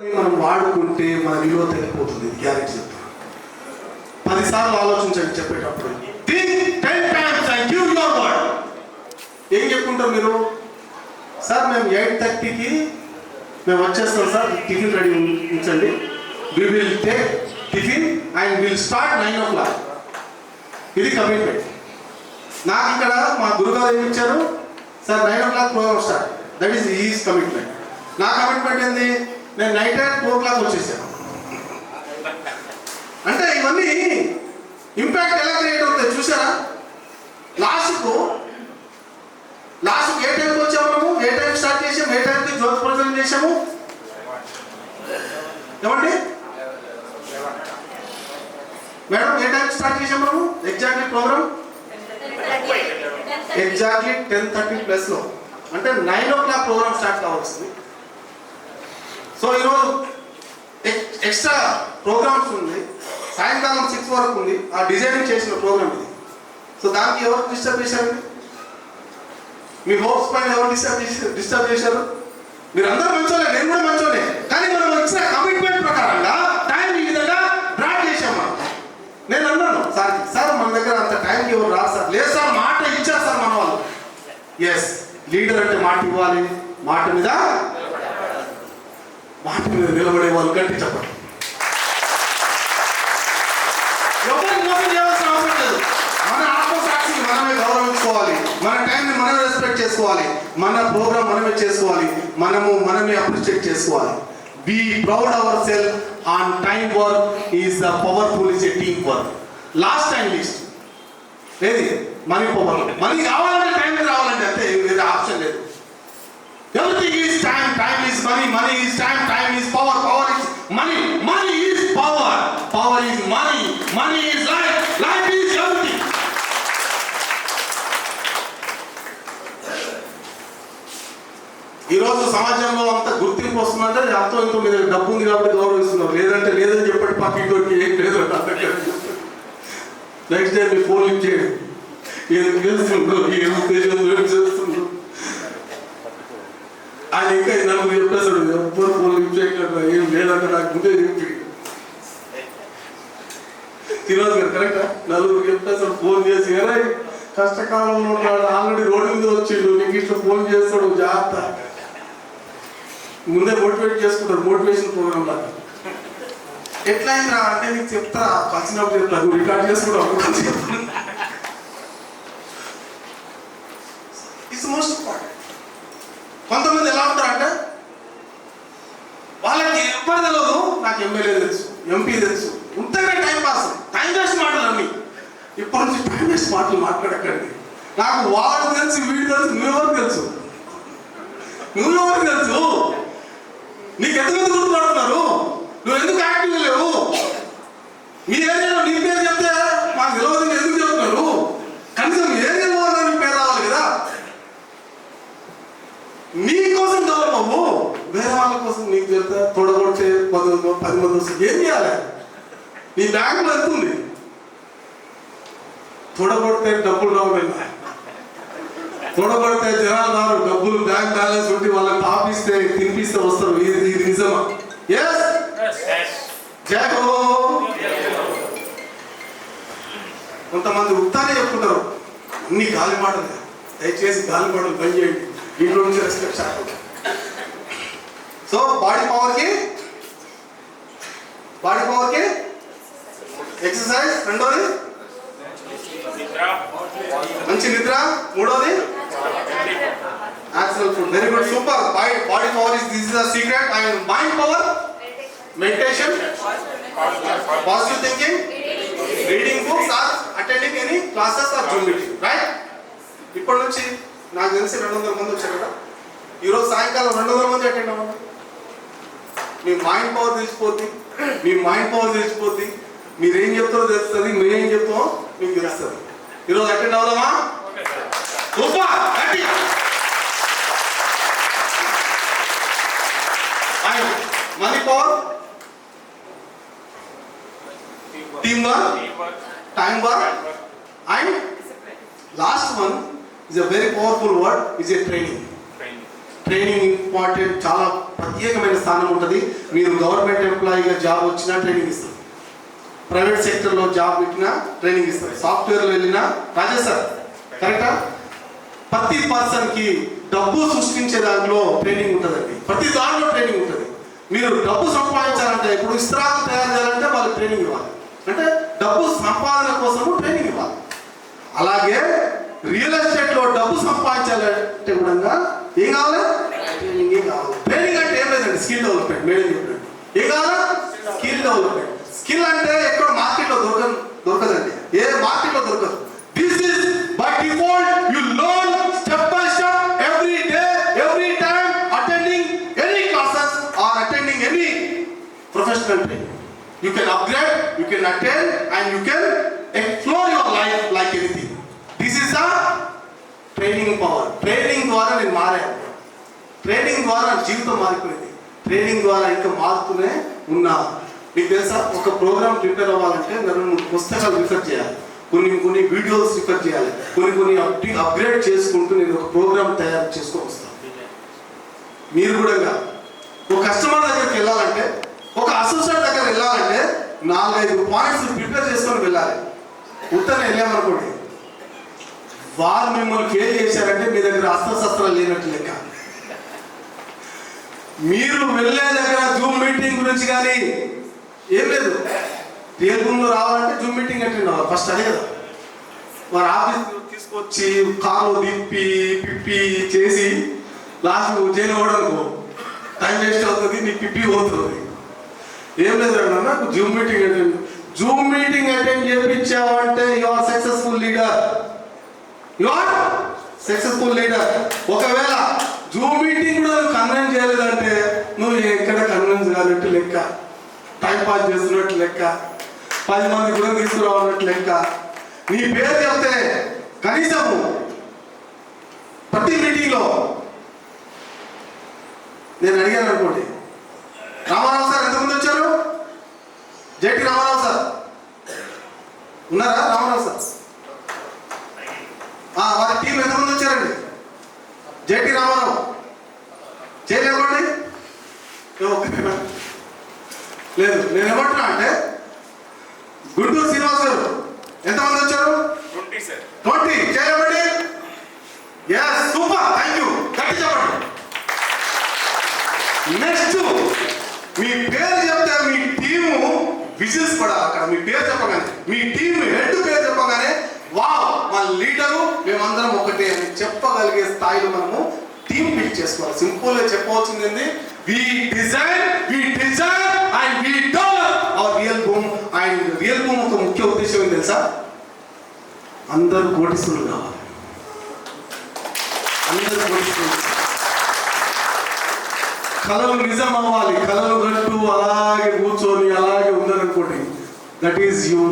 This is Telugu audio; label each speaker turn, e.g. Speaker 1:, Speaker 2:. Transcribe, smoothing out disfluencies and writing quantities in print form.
Speaker 1: మనం వాడుకుంటే మన విలువ తగ్గిపోతుంది. గ్యారెంటీ చెప్తాను. 10 సార్లు ఆలోచించండి చెప్పేటప్పుడు. Think 10 times and give your word. ఏం చెప్పుకుంటారు మీరు? సార్ మేము 8:30కి మేము వచ్చేస్తాం సార్, టిఫిన్ రెడీ ఉంచండి. We will take tiffin and will start 9 o'clock. ఇది కమిట్మెంట్. నాకు ఇక్కడ మా గురుగారు ఏమి ఇచ్చారు? Sir 9 o'clock programme start. That is is commitment. నా కమిట్మెంట్ ఏంది? నేను నైట్ 2 o'clock వచ్చేసాను. అంటే ఇవన్నీ ఇంపాక్ట్ ఎలా క్రియేట్ అవుతాయి చూసారా? లాస్ట్కు ఏ టైంకి వచ్చాము మనము? ఏ టైం స్టార్ట్ చేసాము? ఏ టైంకి జ్యోతి ప్రజలు చేసాము? ఏమండి మేడం, ఏ టైంకి స్టార్ట్ చేసాము మనము? ఎగ్జాక్ట్లీ ప్రోగ్రామ్ ఎగ్జాక్ట్లీ 10:30 లో, అంటే 9 o'clock ప్రోగ్రామ్ స్టార్ట్ కావాల్సింది. సో ఈరోజు ఎక్స్ట్రా ప్రోగ్రామ్స్ ఉంది. సాయంకాలం 6 వరకు ఉంది. ఆ డిజైనింగ్ చేసిన ప్రోగ్రామ్ ఇది. సో దానికి ఎవరు డిస్టర్బ్ చేశారు? మీ హోప్స్ పైన ఎవరు డిస్టర్బ్ చేశారు? మీరు అందరూ మంచోలే, నేను కూడా మంచోలే. కానీ మనం ఇచ్చిన కమిట్మెంట్ ప్రకారంగా టైం ఈ విధంగా డ్రాట్ చేశాం. మనం నేను అన్నాను సార్ మన దగ్గర అంత టైంకి ఎవరు రాదు సార్. లేదు సార్, మాట ఇచ్చారు సార్ మన వాళ్ళు. ఎస్, లీడర్ అంటే మాట ఇవ్వాలి. మాట మీద నిలబడే వాళ్ళు గట్టి చెప్పండి. ఎవరికి మోసం చేయాల్సిన అవసరం లేదు. మన ఆత్మసాక్షిని మనమే గౌరవించుకోవాలి. మన టైంని మనమే రెస్పెక్ట్ చేసుకోవాలి. మన ప్రోగ్రామ్ మనమే చేసుకోవాలి. మనమే అప్రిషియేట్ చేసుకోవాలి. Be proud our self on time work is the powerful is a team work. Last time list ఏది? Money power. మనీ కావాలంటే టైం రావాలంటే అంతే, వేరే ఆప్షన్ లేదు. Everything is time, time is money, money is time, time is power, power is money, money is power, power is money, money is life, life is everything. ఈరోజు సమాజంలో అంత గుర్తింపు వస్తుందంటే అంతో ఇంతో మీద డబ్బు ఉంది కాబట్టి గౌరవిస్తున్నారు. లేదంటే లేదని చెప్పండి, పక్కింటోకి ఏం లేదు. నెక్స్ట్ డే మీ ఫోన్ లిఫ్ట్ చేయండి. ఏం చేస్తున్నారు, ఏం ఉద్దేశం చేస్తున్నారు ఆయన. ఇంకా నలుగురు చెప్పేస్తాడు, ఎవ్వరు ఫోన్ లిఫ్ట్ చేయగలరా, ఏం లేదంటే నాకు ముందే చెప్పి. ఈరోజు గారు కరెక్టా? నలుగురు చెప్పేస్తాడు, ఫోన్ చేసి ఎలా కష్టకాలంలో ఉన్నాడు, ఆల్రెడీ రోడ్డు మీద వచ్చిండు, నీకు ఇట్లా ఫోన్ చేస్తాడు, జాగ్రత్త. ముందే మోటివేట్ చేసుకుంటారు. మోటివేషన్ ప్రోగ్రామ్ లాగా. ఎట్లా అయిందిరా అంటే నీకు చెప్తా, కలిసినప్పుడు చెప్తా, నువ్వు రికార్డ్ చేసుకుంటావు. It's most important. కొంతమంది ఎలా ఉంటారంటే వాళ్ళకి ఎవ్వరు తెలియదు, నాకు ఎమ్మెల్యే తెలుసు, ఎంపీ తెలుసు, ఉంటేనే టైం పాస్, టైం వేస్ట్ మాటలు అన్నీ. ఇప్పటి నుంచి టైం వేస్ట్ మాటలు మాట్లాడకండి. నాకు వాడు తెలుసు, వీడు తెలుసు, నువ్వెవరు తెలుసు? నీకు ఎంతమంది గుర్తుపడుతున్నారు? నువ్వు ఎందుకు యాక్టివ్ లేవు? మీ ఏరియాలో నీ పేరు చెప్తే మాకు తెలియదు ఎందుకు చెప్తున్నారు? కనీసం మీ ఏరియాలో నీ పేరు రావాలి కదా. నీ కోసం చదవవు, వేరే వాళ్ళ కోసం నీకు చెప్తే తొడగొట్టే 10 మంది వస్తుంది. ఏం చేయాలి? నీ బ్యాంకులో ఎంత ఉంది? తొడగొడితే డబ్బులు రావు, తొడగొడితే జనాలు రారు. డబ్బులు బ్యాంక్ బ్యాలెన్స్ ఉండి వాళ్ళకి తాపిస్తే తినిపిస్తే వస్తారు. ఇది నిజమా? జై హో. కొంతమంది ఉత్తానే చెప్పుకుంటారు, అన్ని గాలి మాటలు. దయచేసి గాలి మాటలు పని చేయండి. ఇంట్లో నుంచి రెస్పెక్ట్ స్టార్ట్. సో బాడీ పవర్కి ఎక్సర్సైజ్. రెండోది మంచి నిద్ర. మూడోది natural food. Very good, super. Body power is this is the secret. And mind power, meditation, positive thinking, reading books or attending any classes or Zoom meeting. Right? ఇప్పటి నుంచి నాకు తెలిసి 200 మంది వచ్చారు కదా. ఈరోజు సాయంకాలం 200 మంది అటెండ్ అవ్వండి. మీ మైండ్ పవర్ తెలిసిపోద్ది. మీరేం చెప్తారో తెలుస్తుంది, మీరేం చెప్తామో మీకు తెలుస్తుంది. ఈరోజు అటెండ్ అవుదామా? Super. Money power, team work, time work, and last one is a very powerful word, is a training. Training important, చాలా ప్రత్యేకమైన స్థానం ఉంటుంది. మీరు గవర్నమెంట్ ఎంప్లాయీగా జాబ్ వచ్చినా ట్రైనింగ్ ఇస్తారు, ప్రైవేట్ సెక్టర్లో జాబ్ పెట్టినా ట్రైనింగ్ ఇస్తారు, సాఫ్ట్వేర్లో వెళ్ళినా. రాజేష్ సార్ కరెక్టా? ప్రతి పర్సన్కి డబ్బు సృష్టించే దాంట్లో ట్రైనింగ్ ఉంటుందండి. ప్రతి దాంట్లో ట్రైనింగ్ ఉంటుంది. మీరు డబ్బు సంపాదించాలంటే, ఇప్పుడు ఇస్త్రాలు తయారు చేయాలంటే వాళ్ళకి ట్రైనింగ్ ఇవ్వాలి, అంటే డబ్బు సంపాదన కోసము ట్రైనింగ్ ఇవ్వాలి. అలాగే రియల్ ఎస్టేట్లో డబ్బు సంపాదించాలంటే కూడా ఏం కావాలి? ట్రైనింగ్ కావాలి. ట్రైనింగ్ అంటే ఏం లేదండి, స్కిల్ డెవలప్మెంట్. మేడం చెప్పినట్టు ఏం కావాలా? Skill development. స్కిల్ అంటే ఎక్కడ మార్కెట్లో దొరకదండి, ఏ మార్కెట్లో దొరకదు. This is by default you learn step by step every day, every time, attending any classes or attending any professional training. You can upgrade, you can attend, and you can explore your life like anything. This is the training power. Training ద్వారా నేను మారాను. ట్రైనింగ్ ద్వారా జీవితం మారిపోయింది. ట్రైనింగ్ ద్వారా ఇంకా మారుతూనే ఉన్నా. మీకు తెలుసా, ఒక ప్రోగ్రామ్ ప్రిపేర్ అవ్వాలంటే నేను పుస్తకాలు రిఫర్ చేయాలి, కొన్ని వీడియోస్ రిఫర్ చేయాలి, కొన్ని అప్గ్రేడ్ చేసుకుంటూ నేను ఒక ప్రోగ్రామ్ తయారు చేసుకొని వస్తాను. మీరు కూడా ఒక కస్టమర్ దగ్గరికి వెళ్ళాలంటే, ఒక అసోసియేట్ దగ్గర వెళ్ళాలంటే 4-5 పాయింట్స్ ప్రిపేర్ చేసుకొని వెళ్ళాలి. ఉత్తరం వెళ్ళామనుకోండి, వారు మిమ్మల్ని ఫెయిల్ చేశారంటే మీ దగ్గర అస్త్రశస్త్రాలు లేనట్టు లెక్క. మీరు వెళ్ళే దగ్గర జూమ్ మీటింగ్ గురించి కానీ ఏం లేదు. రియల్ రూమ్లో రావాలంటే జూమ్ మీటింగ్ అటెండ్ అవ్వాలి ఫస్ట్, అదే కదా. వారు ఆఫీస్ తీసుకొచ్చి కారు పిప్పి చేసి లాస్ట్ జైలు పోవడానికి టైం వేస్ట్ అవుతుంది, నీ పిప్పి పోతుంది. ఏం లేదు అన్న, జూమ్ మీటింగ్ అటెండ్ చేయించావంటే యు ఆర్ సక్సెస్ఫుల్ లీడర్. ఒకవేళ జూమ్ మీటింగ్ కూడా కన్విన్స్ చేయలేదంటే నువ్వు ఎక్కడ కన్విన్స్ కానట్టు లెక్క, టైం పాస్ చేస్తున్నట్టు లెక్క, 10 మంది కూడా తీసుకురావాలన్నట్టు లెక్క. నీ పేరు చెప్తే కనీసము ప్రతి మీటింగ్లో నేను అడిగాను అనుకోండి, రామారావు సార్ ఎంతమంది వచ్చారు? జేటీ రామారావు సార్ ఉన్నారా? రామారావు సార్ వారి టీం ఎంతమంది వచ్చారండి? జేటీ రామారావు చేయలేమండి? లేదు, నేను ఏమంటున్నా అంటే గుంటూరు శ్రీనివాస్ గారు ఎంతమంది వచ్చారు? 20 చేయలేమండి? ఎస్, సూపర్, థ్యాంక్ యూ, గట్టి చెప్పండి. నెక్స్ట్ మీ పేరు చెప్తే మీ టీము విజిల్స్ పడాలి. అక్కడ మీ పేరు చెప్పగానే, మీ టీం హెడ్ పేరు చెప్పగానే వావ్ మా లీడరు మేమందరం ఒకటే అని చెప్పగలిగే స్థాయిలో మనము టీం బిల్డ్ చేసుకోవాలి. సింపుల్ గా చెప్పవలసింది ఏంది, we design and we develop our real Bhoom. And real Bhoom ఒక ముఖ్య ఉద్దేశం ఏంటి తెలుసా? అందరూ కోటీశ్వరులు కావాలి. అందరూ కోటీశ్వరులు, కళలు నిజం అవ్వాలి. కళలు గట్టు అలాగే కూర్చొని అలాగే ఉందనుకోండి, దట్ ఈస్ యువర్